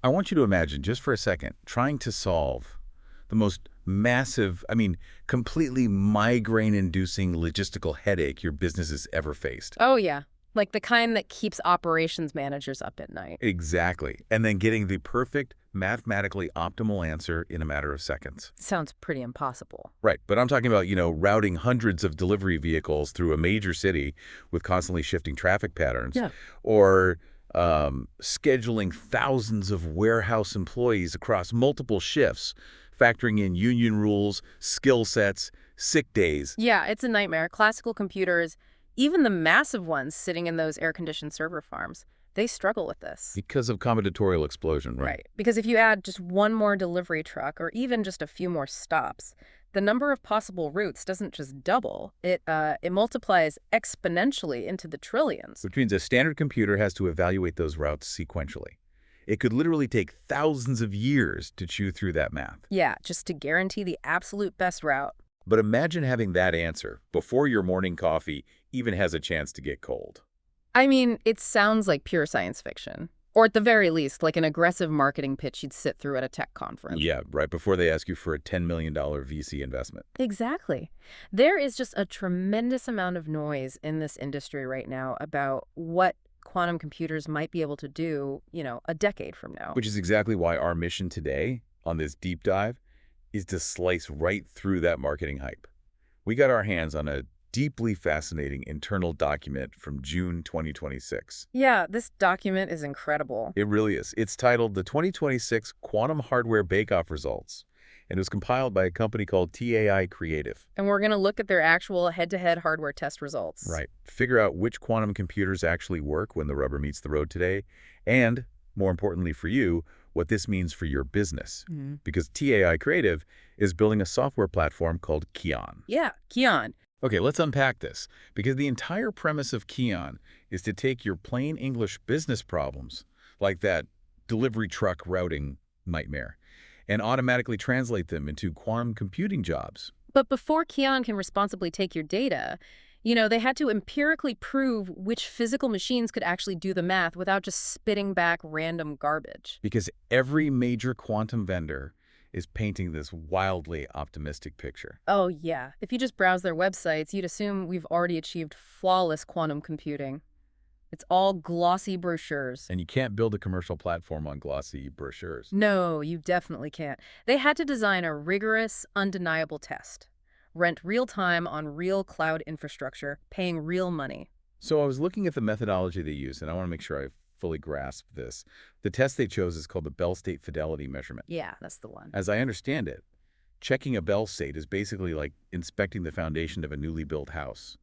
I want you to imagine, just for a second, trying to solve the most massive, completely migraine-inducing logistical headache your business has ever faced. Oh, yeah. Like the kind that keeps operations managers up at night. Exactly. And then getting the perfect, mathematically optimal answer in a matter of seconds. Sounds pretty impossible. Right. But I'm talking about, routing hundreds of delivery vehicles through a major city with constantly shifting traffic patterns. Yeah. Or scheduling thousands of warehouse employees across multiple shifts, factoring in union rules, skill sets, sick days. Yeah, it's a nightmare. Classical computers, even the massive ones sitting in those air-conditioned server farms, they struggle with this. Because of combinatorial explosion, right? Right. Because if you add just one more delivery truck or even just a few more stops, the number of possible routes doesn't just double. It multiplies exponentially into the trillions. Which means a standard computer has to evaluate those routes sequentially. It could literally take thousands of years to chew through that math. Yeah, just to guarantee the absolute best route. But imagine having that answer before your morning coffee even has a chance to get cold. I mean, it sounds like pure science fiction. Or at the very least, like an aggressive marketing pitch you'd sit through at a tech conference. Yeah, right before they ask you for a $10 million VC investment. Exactly. There is just a tremendous amount of noise in this industry right now about what quantum computers might be able to do, a decade from now. Which is exactly why our mission today on this deep dive is to slice right through that marketing hype. We got our hands on a deeply fascinating internal document from June 2026. Yeah, this document is incredible. It really is. It's titled The 2026 Quantum Hardware Bake-Off Results, and it was compiled by a company called TAI Creative. And we're going to look at their actual head-to-head hardware test results. Right. Figure out which quantum computers actually work when the rubber meets the road today, and, more importantly for you, what this means for your business. Because TAI Creative is building a software platform called Kyon. Yeah, Kyon. Okay, let's unpack this, because the entire premise of Kyon is to take your plain English business problems, like that delivery truck routing nightmare, and automatically translate them into quantum computing jobs. But before Kyon can responsibly take your data, they had to empirically prove which physical machines could actually do the math without just spitting back random garbage. Because every major quantum vendor is painting this wildly optimistic picture. Oh, yeah. If you just browse their websites, you'd assume we've already achieved flawless quantum computing. It's all glossy brochures. And you can't build a commercial platform on glossy brochures. No, you definitely can't. They had to design a rigorous, undeniable test. Rent real time on real cloud infrastructure, paying real money. So I was looking at the methodology they used, and I want to make sure I fully grasp this. The test they chose is called the Bell State Fidelity Measurement. Yeah, that's the one. As I understand it, checking a Bell state is basically like inspecting the foundation of a newly built house.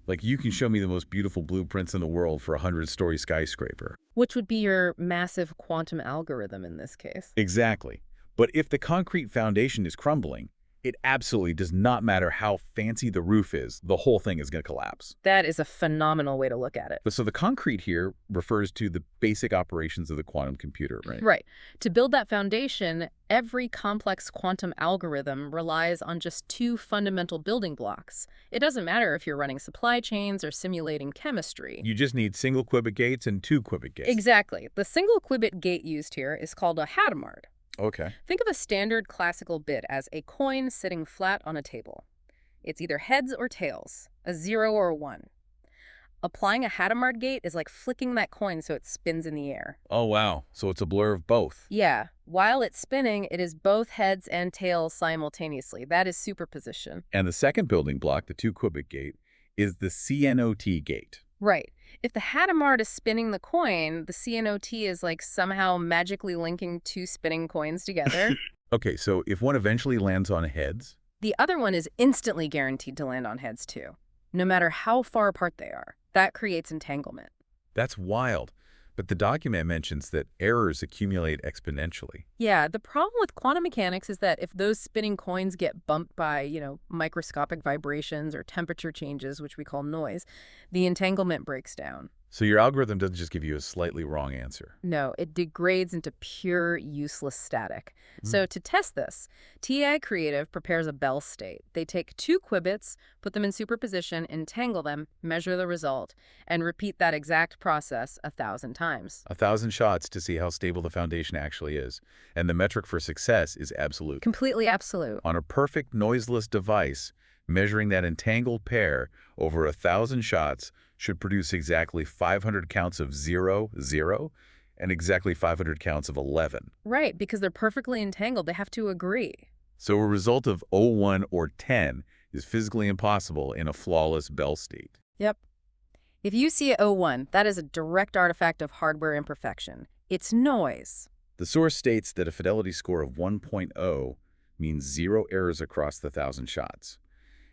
Like, you can show me the most beautiful blueprints in the world for a 100-story skyscraper. Which would be your massive quantum algorithm in this case. Exactly. But if the concrete foundation is crumbling, it absolutely does not matter how fancy the roof is, the whole thing is going to collapse. That is a phenomenal way to look at it. So the concrete here refers to the basic operations of the quantum computer, right? Right. To build that foundation, every complex quantum algorithm relies on just two fundamental building blocks. It doesn't matter if you're running supply chains or simulating chemistry. You just need single qubit gates and two qubit gates. Exactly. The single qubit gate used here is called a Hadamard. Okay. Think of a standard classical bit as a coin sitting flat on a table. It's either heads or tails, a 0 or a 1. Applying a Hadamard gate is like flicking that coin so it spins in the air. Oh, wow. So it's a blur of both. Yeah. While it's spinning, it is both heads and tails simultaneously. That is superposition. And the second building block, the two qubit gate, is the CNOT gate. Right. If the Hadamard is spinning the coin, the CNOT is like somehow magically linking two spinning coins together. Okay, so if one eventually lands on heads? The other one is instantly guaranteed to land on heads too, no matter how far apart they are. That creates entanglement. That's wild. But the document mentions that errors accumulate exponentially. Yeah, the problem with quantum mechanics is that if those spinning coins get bumped by, microscopic vibrations or temperature changes, which we call noise, the entanglement breaks down. So your algorithm doesn't just give you a slightly wrong answer. No, it degrades into pure useless static. Hmm. So to test this, TI Creative prepares a Bell state. They take two qubits, put them in superposition, entangle them, measure the result, and repeat that exact process 1,000 times. 1,000 shots to see how stable the foundation actually is. And the metric for success is absolute. Completely absolute. On a perfect noiseless device, measuring that entangled pair over 1,000 shots should produce exactly 500 counts of 0, 0, and exactly 500 counts of 11. Right, because they're perfectly entangled. They have to agree. So a result of 01 or 10 is physically impossible in a flawless Bell state. Yep. If you see a 01, that is a direct artifact of hardware imperfection. It's noise. The source states that a fidelity score of 1.0 means 0 errors across the 1,000 shots.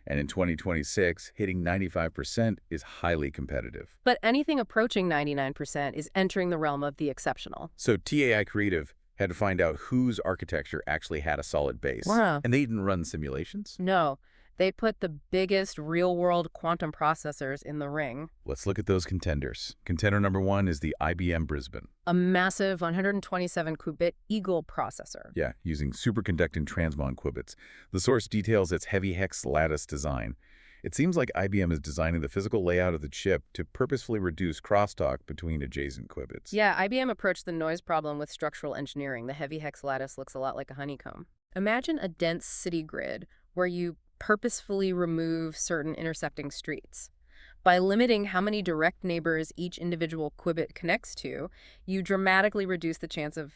And in 2026, hitting 95% is highly competitive. But anything approaching 99% is entering the realm of the exceptional. So TAI Creative had to find out whose architecture actually had a solid base. Wow. And they didn't run simulations? No, they put the biggest real-world quantum processors in the ring. Let's look at those contenders. Contender number 1 is the IBM Brisbane. A massive 127-qubit Eagle processor. Yeah, using superconducting transmon qubits. The source details its heavy hex lattice design. It seems like IBM is designing the physical layout of the chip to purposefully reduce crosstalk between adjacent qubits. Yeah, IBM approached the noise problem with structural engineering. The heavy hex lattice looks a lot like a honeycomb. Imagine a dense city grid where you purposefully remove certain intersecting streets. By limiting how many direct neighbors each individual qubit connects to, you dramatically reduce the chance of,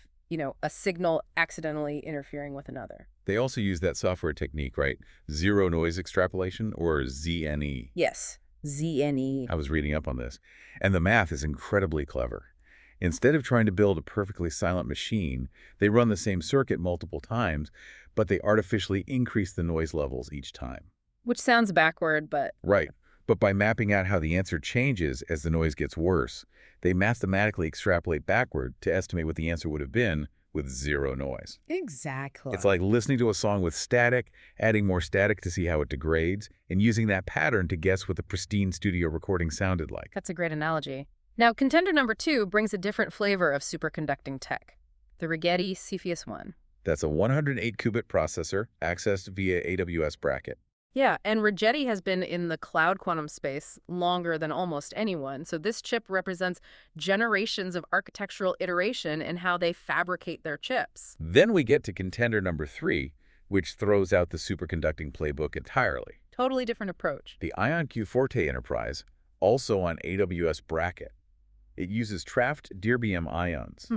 a signal accidentally interfering with another. They also use that software technique, right? Zero noise extrapolation, or ZNE. Yes, ZNE. I was reading up on this. And the math is incredibly clever. Instead of trying to build a perfectly silent machine, they run the same circuit multiple times, but they artificially increase the noise levels each time. Which sounds backward, but... Right. But by mapping out how the answer changes as the noise gets worse, they mathematically extrapolate backward to estimate what the answer would have been with zero noise. Exactly. It's like listening to a song with static, adding more static to see how it degrades, and using that pattern to guess what the pristine studio recording sounded like. That's a great analogy. Now, contender number 2 brings a different flavor of superconducting tech, the Rigetti Cepheus-1. That's a 108-qubit processor accessed via AWS Braket. Yeah, and Rigetti has been in the cloud quantum space longer than almost anyone, so this chip represents generations of architectural iteration in how they fabricate their chips. Then we get to contender number 3, which throws out the superconducting playbook entirely. Totally different approach. The IonQ Forte Enterprise, also on AWS Braket. It uses trapped dierbium ions.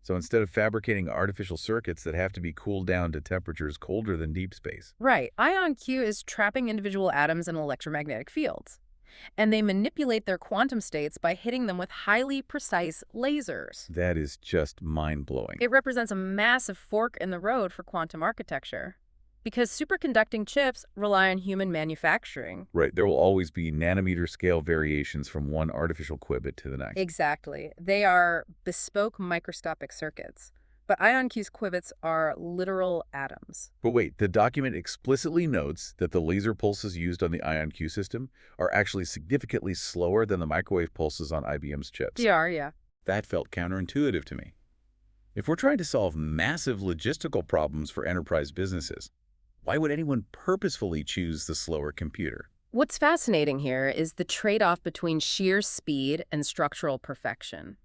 So instead of fabricating artificial circuits that have to be cooled down to temperatures colder than deep space. Right. IonQ is trapping individual atoms in electromagnetic fields. And they manipulate their quantum states by hitting them with highly precise lasers. That is just mind-blowing. It represents a massive fork in the road for quantum architecture. Because superconducting chips rely on human manufacturing. Right. There will always be nanometer scale variations from one artificial qubit to the next. Exactly. They are bespoke microscopic circuits. But IonQ's qubits are literal atoms. But wait, the document explicitly notes that the laser pulses used on the IonQ system are actually significantly slower than the microwave pulses on IBM's chips. They are, yeah. That felt counterintuitive to me. If we're trying to solve massive logistical problems for enterprise businesses, why would anyone purposefully choose the slower computer? What's fascinating here is the trade-off between sheer speed and structural perfection.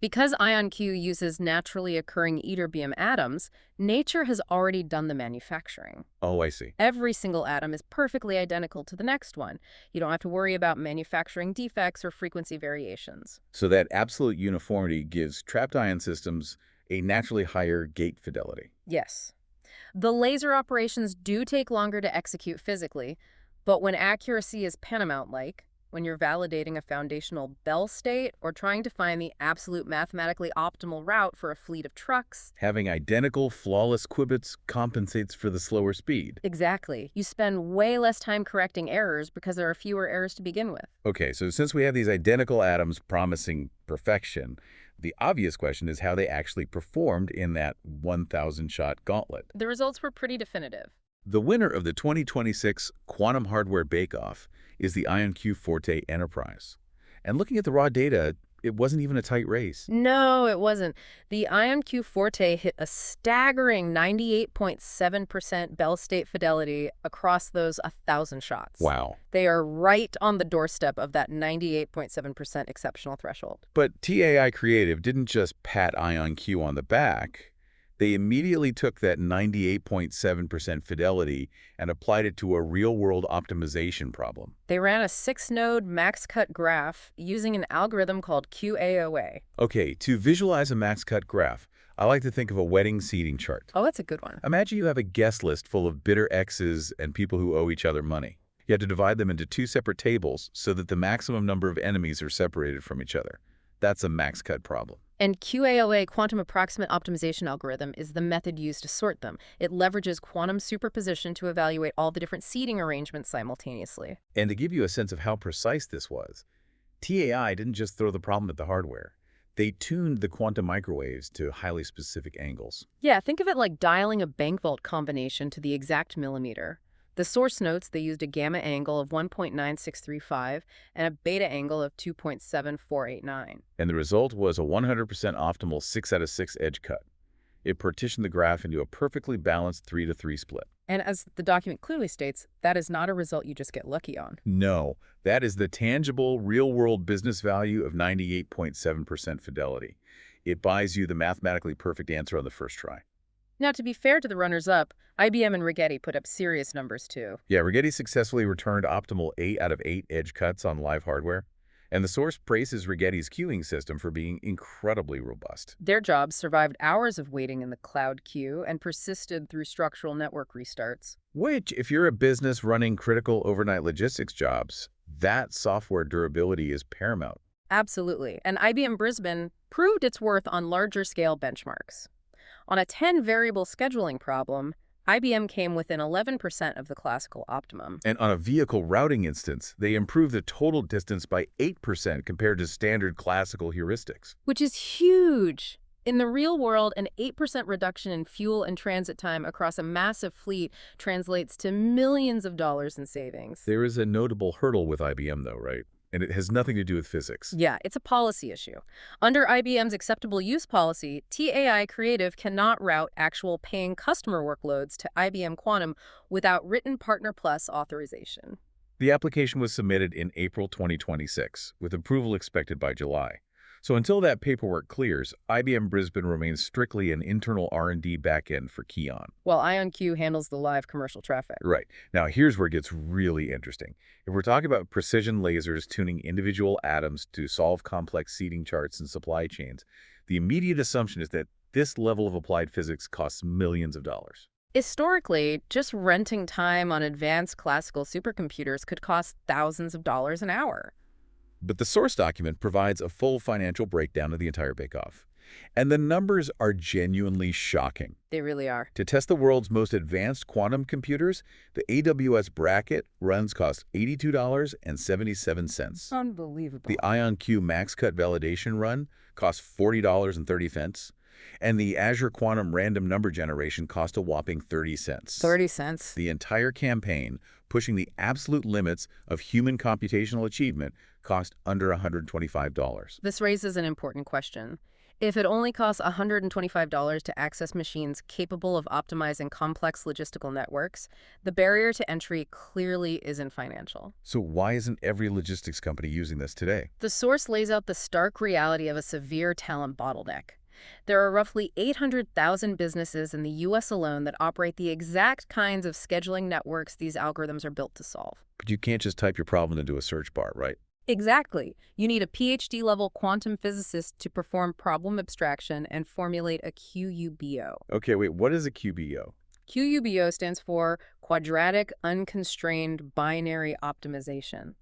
Because IonQ uses naturally occurring ytterbium atoms, nature has already done the manufacturing. Oh, I see. Every single atom is perfectly identical to the next one. You don't have to worry about manufacturing defects or frequency variations. So that absolute uniformity gives trapped ion systems a naturally higher gate fidelity. Yes. The laser operations do take longer to execute physically, but when accuracy is paramount-like, when you're validating a foundational Bell state or trying to find the absolute mathematically optimal route for a fleet of trucks. Having identical, flawless qubits compensates for the slower speed. Exactly. You spend way less time correcting errors because there are fewer errors to begin with. Okay, so since we have these identical atoms promising perfection, the obvious question is how they actually performed in that 1,000-shot gauntlet. The results were pretty definitive. The winner of the 2026 Quantum Hardware Bake-Off is the IonQ Forte Enterprise. And looking at the raw data, it wasn't even a tight race. No, it wasn't. The IonQ Forte hit a staggering 98.7% Bell state fidelity across those 1,000 shots. Wow. They are right on the doorstep of that 98.7% exceptional threshold. But TAI Creative didn't just pat IonQ on the back. They immediately took that 98.7% fidelity and applied it to a real-world optimization problem. They ran a 6-node max-cut graph using an algorithm called QAOA. Okay, to visualize a max-cut graph, I like to think of a wedding seating chart. Oh, that's a good one. Imagine you have a guest list full of bitter exes and people who owe each other money. You have to divide them into 2 separate tables so that the maximum number of enemies are separated from each other. That's a max-cut problem. And QAOA, quantum approximate optimization algorithm, is the method used to sort them. It leverages quantum superposition to evaluate all the different seeding arrangements simultaneously. And to give you a sense of how precise this was, TAI didn't just throw the problem at the hardware. They tuned the quantum microwaves to highly specific angles. Yeah, think of it like dialing a bank vault combination to the exact millimeter. The source notes, they used a gamma angle of 1.9635 and a beta angle of 2.7489. And the result was a 100% optimal 6 out of 6 edge cut. It partitioned the graph into a perfectly balanced 3-to-3 split. And as the document clearly states, that is not a result you just get lucky on. No, that is the tangible, real-world business value of 98.7% fidelity. It buys you the mathematically perfect answer on the first try. Now, to be fair to the runners-up, IBM and Rigetti put up serious numbers too. Yeah, Rigetti successfully returned optimal 8 out of 8 edge cuts on live hardware, and the source praises Rigetti's queuing system for being incredibly robust. Their jobs survived hours of waiting in the cloud queue and persisted through structural network restarts. Which, if you're a business running critical overnight logistics jobs, that software durability is paramount. Absolutely. And IBM Brisbane proved its worth on larger-scale benchmarks. On a 10-variable scheduling problem, IBM came within 11% of the classical optimum. And on a vehicle routing instance, they improved the total distance by 8% compared to standard classical heuristics. Which is huge! In the real world, an 8% reduction in fuel and transit time across a massive fleet translates to millions of dollars in savings. There is a notable hurdle with IBM, though, right? And it has nothing to do with physics. Yeah, it's a policy issue. Under IBM's acceptable use policy, TAI Creative cannot route actual paying customer workloads to IBM Quantum without written Partner Plus authorization. The application was submitted in April 2026, with approval expected by July. So until that paperwork clears, IBM Brisbane remains strictly an internal R&D backend for Kyon. While IonQ handles the live commercial traffic. Right. Now, here's where it gets really interesting. If we're talking about precision lasers tuning individual atoms to solve complex seeding charts and supply chains, the immediate assumption is that this level of applied physics costs millions of dollars. Historically, just renting time on advanced classical supercomputers could cost thousands of dollars an hour. But the source document provides a full financial breakdown of the entire bake-off. And the numbers are genuinely shocking. They really are. To test the world's most advanced quantum computers, the AWS Braket runs cost $82.77. Unbelievable. The IonQ Max Cut validation run costs $40.30. And the Azure Quantum Random Number Generation cost a whopping 30 cents. 30 cents. The entire campaign, pushing the absolute limits of human computational achievement, cost under $125. This raises an important question. If it only costs $125 to access machines capable of optimizing complex logistical networks, the barrier to entry clearly isn't financial. So why isn't every logistics company using this today? The source lays out the stark reality of a severe talent bottleneck. There are roughly 800,000 businesses in the U.S. alone that operate the exact kinds of scheduling networks these algorithms are built to solve. But you can't just type your problem into a search bar, right? Exactly. You need a PhD-level quantum physicist to perform problem abstraction and formulate a QUBO. Okay, wait, what is a QBO? QUBO stands for Quadratic Unconstrained Binary Optimization.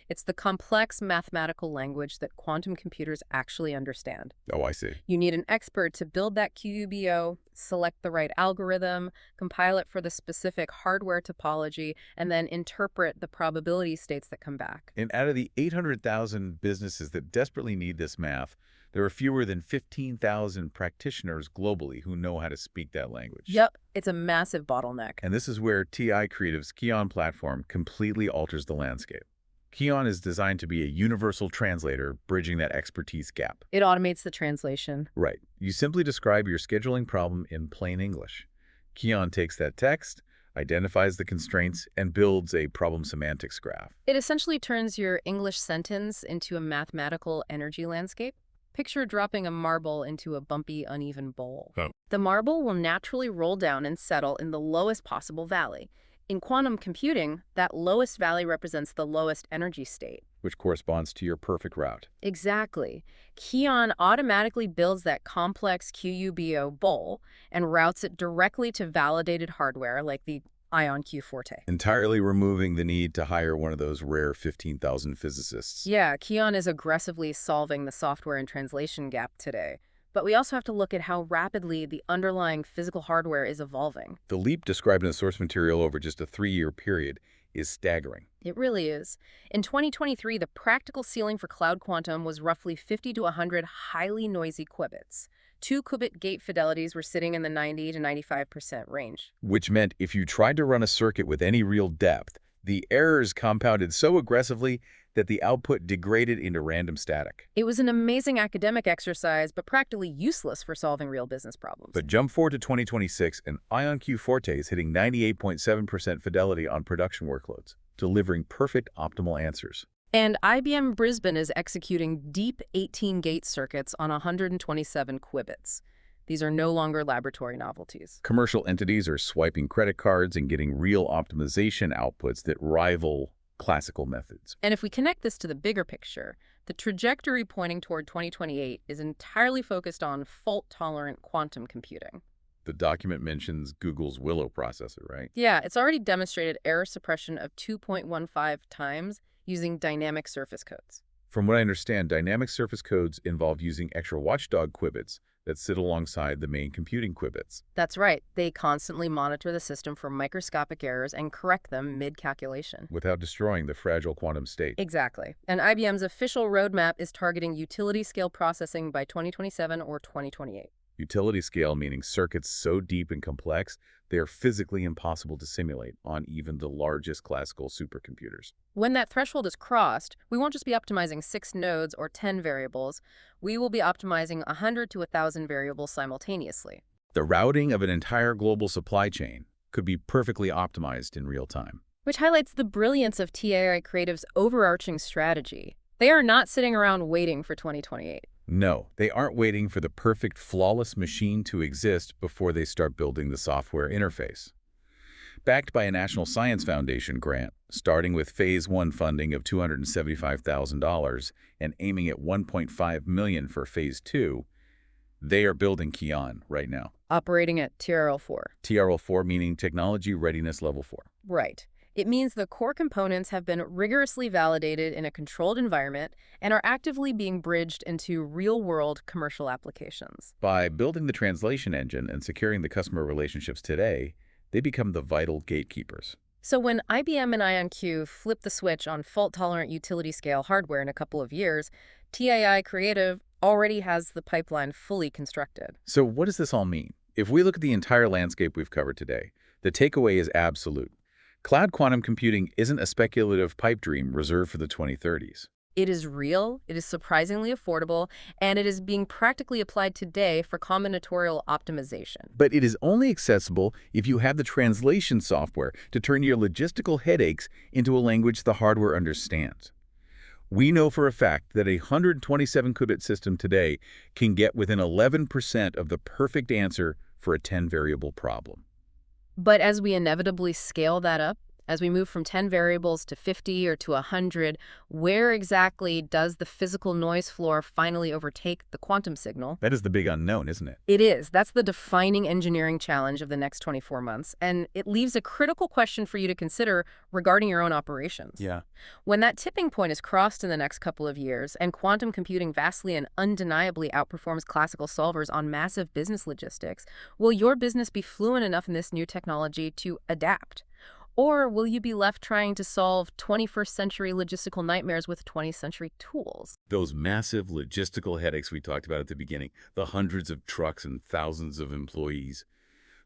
It's the complex mathematical language that quantum computers actually understand. Oh, I see. You need an expert to build that QUBO, select the right algorithm, compile it for the specific hardware topology, and then interpret the probability states that come back. And out of the 800,000 businesses that desperately need this math, there are fewer than 15,000 practitioners globally who know how to speak that language. Yep, it's a massive bottleneck. And this is where TI Creative's Kyon platform completely alters the landscape. Kyon is designed to be a universal translator, bridging that expertise gap. It automates the translation. Right. You simply describe your scheduling problem in plain English. Kyon takes that text, identifies the constraints, and builds a problem semantics graph. It essentially turns your English sentence into a mathematical energy landscape. Picture dropping a marble into a bumpy, uneven bowl. Oh. The marble will naturally roll down and settle in the lowest possible valley. In quantum computing, that lowest valley represents the lowest energy state. Which corresponds to your perfect route. Exactly. Kyon automatically builds that complex QUBO bowl and routes it directly to validated hardware like the IonQ Forte. Entirely removing the need to hire one of those rare 15,000 physicists. Yeah, Kyon is aggressively solving the software and translation gap today. But we also have to look at how rapidly the underlying physical hardware is evolving. The leap described in the source material over just a 3-year period is staggering. It really is. In 2023, the practical ceiling for cloud quantum was roughly 50 to 100 highly noisy qubits. 2-qubit gate fidelities were sitting in the 90 to 95% range. Which meant if you tried to run a circuit with any real depth, the errors compounded so aggressively that the output degraded into random static. It was an amazing academic exercise, but practically useless for solving real business problems. But jump forward to 2026, and IonQ Forte is hitting 98.7% fidelity on production workloads, delivering perfect optimal answers. And IBM Brisbane is executing deep 18-gate circuits on 127 qubits. These are no longer laboratory novelties. Commercial entities are swiping credit cards and getting real optimization outputs that rival classical methods. And if we connect this to the bigger picture, the trajectory pointing toward 2028 is entirely focused on fault-tolerant quantum computing. The document mentions Google's Willow processor, right? Yeah, it's already demonstrated error suppression of 2.15 times using dynamic surface codes. From what I understand, dynamic surface codes involve using extra watchdog qubits that sit alongside the main computing qubits. That's right. They constantly monitor the system for microscopic errors and correct them mid-calculation. Without destroying the fragile quantum state. Exactly. And IBM's official roadmap is targeting utility-scale processing by 2027 or 2028. Utility scale meaning circuits so deep and complex, they are physically impossible to simulate on even the largest classical supercomputers. When that threshold is crossed, we won't just be optimizing 6 nodes or 10 variables. We will be optimizing 100 to 1,000 variables simultaneously. The routing of an entire global supply chain could be perfectly optimized in real time. Which highlights the brilliance of TAI Creative's overarching strategy. They are not sitting around waiting for 2028. No, they aren't waiting for the perfect, flawless machine to exist before they start building the software interface. Backed by a National Science Foundation grant, starting with Phase 1 funding of $275,000 and aiming at $1.5 million for Phase 2, they are building Kyon right now. Operating at TRL4. TRL4 meaning Technology Readiness Level 4. Right. It means the core components have been rigorously validated in a controlled environment and are actively being bridged into real-world commercial applications. By building the translation engine and securing the customer relationships today, they become the vital gatekeepers. So when IBM and IonQ flip the switch on fault-tolerant utility-scale hardware in a couple of years, TAI Creative already has the pipeline fully constructed. So what does this all mean? If we look at the entire landscape we've covered today, the takeaway is absolute. Cloud quantum computing isn't a speculative pipe dream reserved for the 2030s. It is real, it is surprisingly affordable, and it is being practically applied today for combinatorial optimization. But it is only accessible if you have the translation software to turn your logistical headaches into a language the hardware understands. We know for a fact that a 127-qubit system today can get within 11% of the perfect answer for a 10-variable problem. But as we inevitably scale that up, as we move from 10 variables to 50 or to 100, where exactly does the physical noise floor finally overtake the quantum signal? That is the big unknown, isn't it? It is. That's the defining engineering challenge of the next 24 months, and it leaves a critical question for you to consider regarding your own operations. Yeah. When that tipping point is crossed in the next couple of years, and quantum computing vastly and undeniably outperforms classical solvers on massive business logistics, will your business be fluent enough in this new technology to adapt? Or will you be left trying to solve 21st century logistical nightmares with 20th century tools? Those massive logistical headaches we talked about at the beginning, the hundreds of trucks and thousands of employees,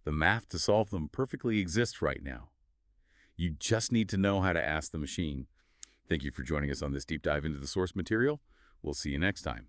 the math to solve them perfectly exists right now. You just need to know how to ask the machine, Thank you for joining us on this deep dive into the source material. We'll see you next time.